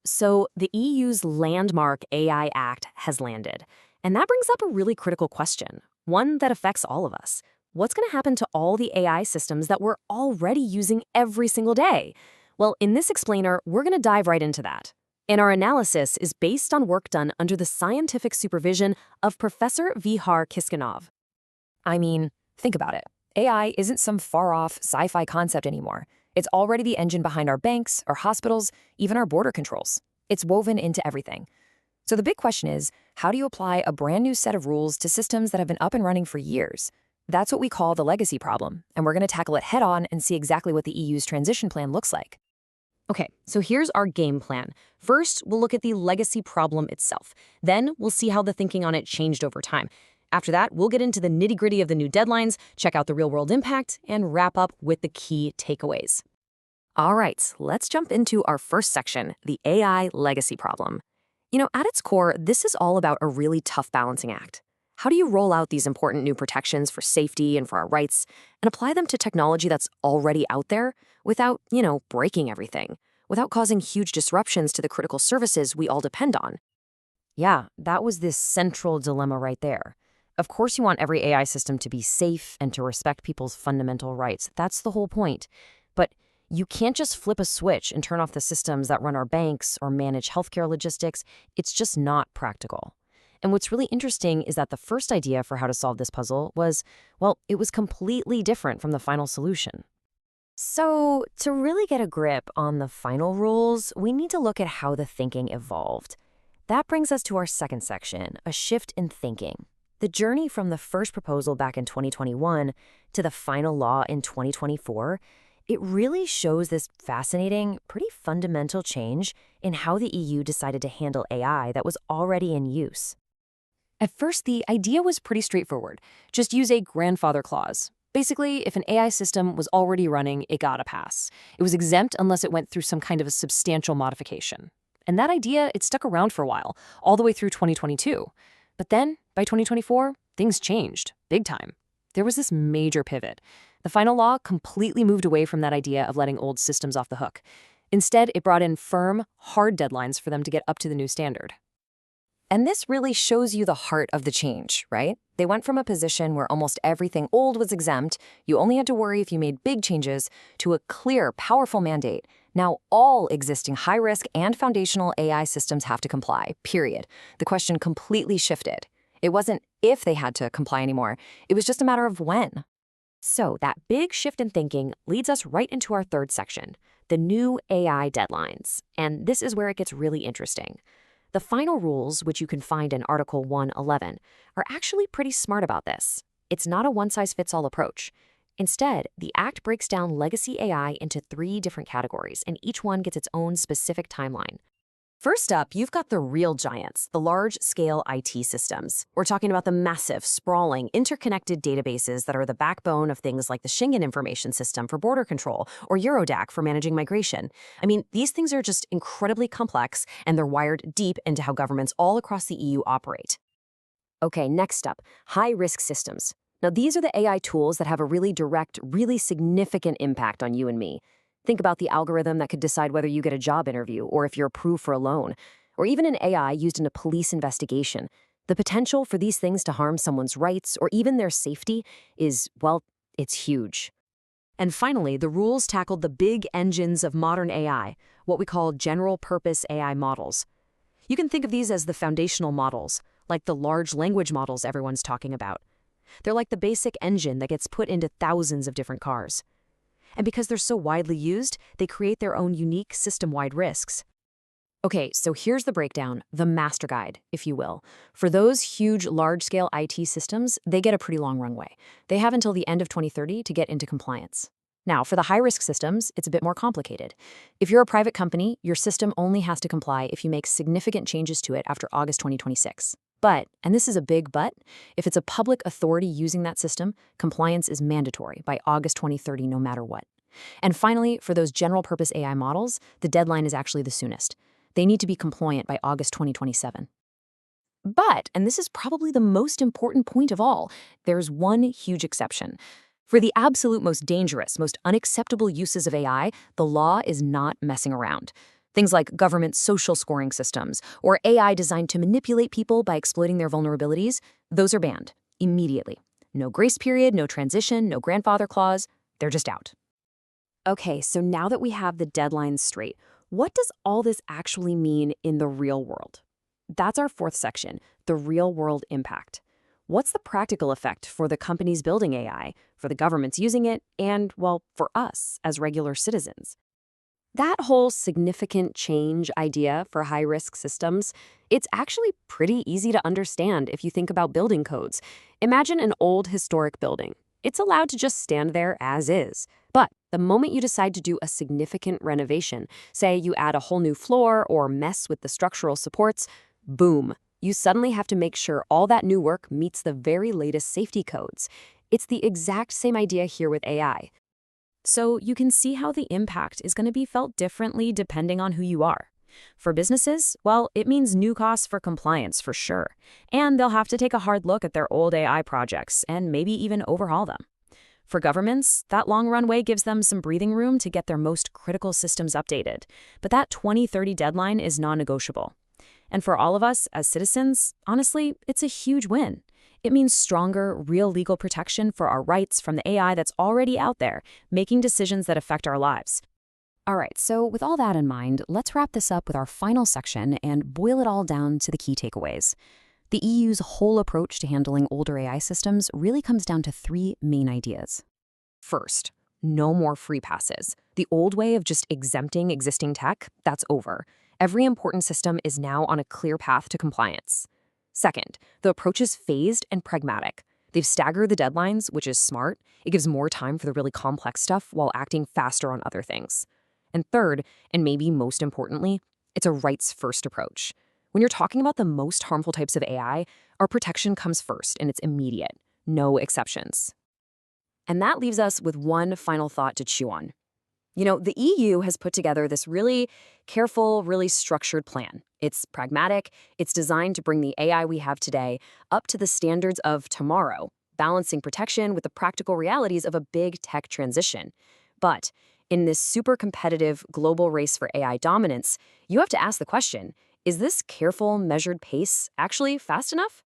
So the EU's landmark AI Act has landed. And that brings up a really critical question, one that affects all of us. What's going to happen to all the AI systems that we're already using every single day? Well, in this explainer, we're going to dive right into that. And our analysis is based on work done under the scientific supervision of Professor Vihar Kiskinov. I mean, think about it. AI isn't some far-off sci-fi concept anymore. It's already the engine behind our banks, our hospitals, even our border controls. It's woven into everything. So the big question is, how do you apply a brand new set of rules to systems that have been up and running for years? That's what we call the legacy problem, and we're going to tackle it head-on and see exactly what the EU's transition plan looks like. Okay, so here's our game plan. First, we'll look at the legacy problem itself. Then, we'll see how the thinking on it changed over time. After that, we'll get into the nitty-gritty of the new deadlines, check out the real-world impact, and wrap up with the key takeaways. All right, let's jump into our first section, the AI legacy problem. At its core, this is all about a really tough balancing act. How do you roll out these important new protections for safety and for our rights and apply them to technology that's already out there without, breaking everything, without causing huge disruptions to the critical services we all depend on? Yeah, that was this central dilemma right there. Of course, you want every AI system to be safe and to respect people's fundamental rights. That's the whole point. But you can't just flip a switch and turn off the systems that run our banks or manage healthcare logistics. It's just not practical. And what's really interesting is that the first idea for how to solve this puzzle was, well, it was completely different from the final solution. So, to really get a grip on the final rules, we need to look at how the thinking evolved. That brings us to our second section, a shift in thinking. The journey from the first proposal back in 2021 to the final law in 2024, it really shows this fascinating, pretty fundamental change in how the EU decided to handle AI that was already in use. At first, the idea was pretty straightforward. Just use a grandfather clause. Basically, if an AI system was already running, it got a pass. It was exempt unless it went through some kind of a substantial modification. And that idea, it stuck around for a while, all the way through 2022. But then, by 2024, things changed, big time. There was this major pivot. The final law completely moved away from that idea of letting old systems off the hook. Instead, it brought in firm, hard deadlines for them to get up to the new standard. And this really shows you the heart of the change, right? They went from a position where almost everything old was exempt, you only had to worry if you made big changes, to a clear, powerful mandate. Now all existing high-risk and foundational AI systems have to comply, period. The question completely shifted. It wasn't if they had to comply anymore, it was just a matter of when. So that big shift in thinking leads us right into our third section, the new AI deadlines. And this is where it gets really interesting. The final rules, which you can find in Article 111, are actually pretty smart about this. It's not a one-size-fits-all approach. Instead, the Act breaks down legacy AI into 3 different categories, and each one gets its own specific timeline. First up, you've got the real giants, the large-scale IT systems. We're talking about the massive, sprawling, interconnected databases that are the backbone of things like the Schengen Information System for border control or Eurodac for managing migration. I mean, these things are just incredibly complex, and they're wired deep into how governments all across the EU operate. Okay, next up, high-risk systems. Now, these are the AI tools that have a really direct, really significant impact on you and me. Think about the algorithm that could decide whether you get a job interview or if you're approved for a loan, or even an AI used in a police investigation. The potential for these things to harm someone's rights or even their safety is, well, it's huge. And finally, the rules tackled the big engines of modern AI, what we call general-purpose AI models. You can think of these as the foundational models, like the large language models everyone's talking about. They're like the basic engine that gets put into thousands of different cars. And because they're so widely used, they create their own unique system-wide risks. Okay, so here's the breakdown, the master guide, if you will. For those huge, large-scale IT systems, they get a pretty long runway. They have until the end of 2030 to get into compliance. Now, for the high-risk systems, it's a bit more complicated. If you're a private company, your system only has to comply if you make significant changes to it after August 2026. But, and this is a big but, if it's a public authority using that system, compliance is mandatory by August 2030 no matter what. And finally, for those general-purpose AI models, the deadline is actually the soonest. They need to be compliant by August 2027. But, and this is probably the most important point of all, there's one huge exception. For the absolute most dangerous, most unacceptable uses of AI, the law is not messing around. Things like government social scoring systems or AI designed to manipulate people by exploiting their vulnerabilities, those are banned immediately. No grace period, no transition, no grandfather clause. They're just out. Okay, so now that we have the deadlines straight, what does all this actually mean in the real world? That's our fourth section, the real world impact. What's the practical effect for the companies building AI, for the governments using it, and, well, for us as regular citizens? That whole significant change idea for high-risk systems, it's actually pretty easy to understand if you think about building codes. Imagine an old historic building. It's allowed to just stand there as is. But the moment you decide to do a significant renovation, say you add a whole new floor or mess with the structural supports, boom, you suddenly have to make sure all that new work meets the very latest safety codes. It's the exact same idea here with AI. So you can see how the impact is going to be felt differently depending on who you are. For businesses, well, it means new costs for compliance for sure. And they'll have to take a hard look at their old AI projects and maybe even overhaul them. For governments, that long runway gives them some breathing room to get their most critical systems updated. But that 2030 deadline is non-negotiable. And for all of us as citizens, honestly, it's a huge win. It means stronger, real legal protection for our rights from the AI that's already out there, making decisions that affect our lives. All right, so with all that in mind, let's wrap this up with our final section and boil it all down to the key takeaways. The EU's whole approach to handling older AI systems really comes down to three main ideas. First, no more free passes. The old way of just exempting existing tech, that's over. Every important system is now on a clear path to compliance. Second, the approach is phased and pragmatic. They've staggered the deadlines, which is smart. It gives more time for the really complex stuff while acting faster on other things. And third, and maybe most importantly, it's a rights-first approach. When you're talking about the most harmful types of AI, our protection comes first and it's immediate. No exceptions. And that leaves us with one final thought to chew on. You know, the EU has put together this really careful, really structured plan. It's pragmatic, it's designed to bring the AI we have today up to the standards of tomorrow, balancing protection with the practical realities of a big tech transition. But in this super competitive global race for AI dominance, you have to ask the question, is this careful, measured pace actually fast enough?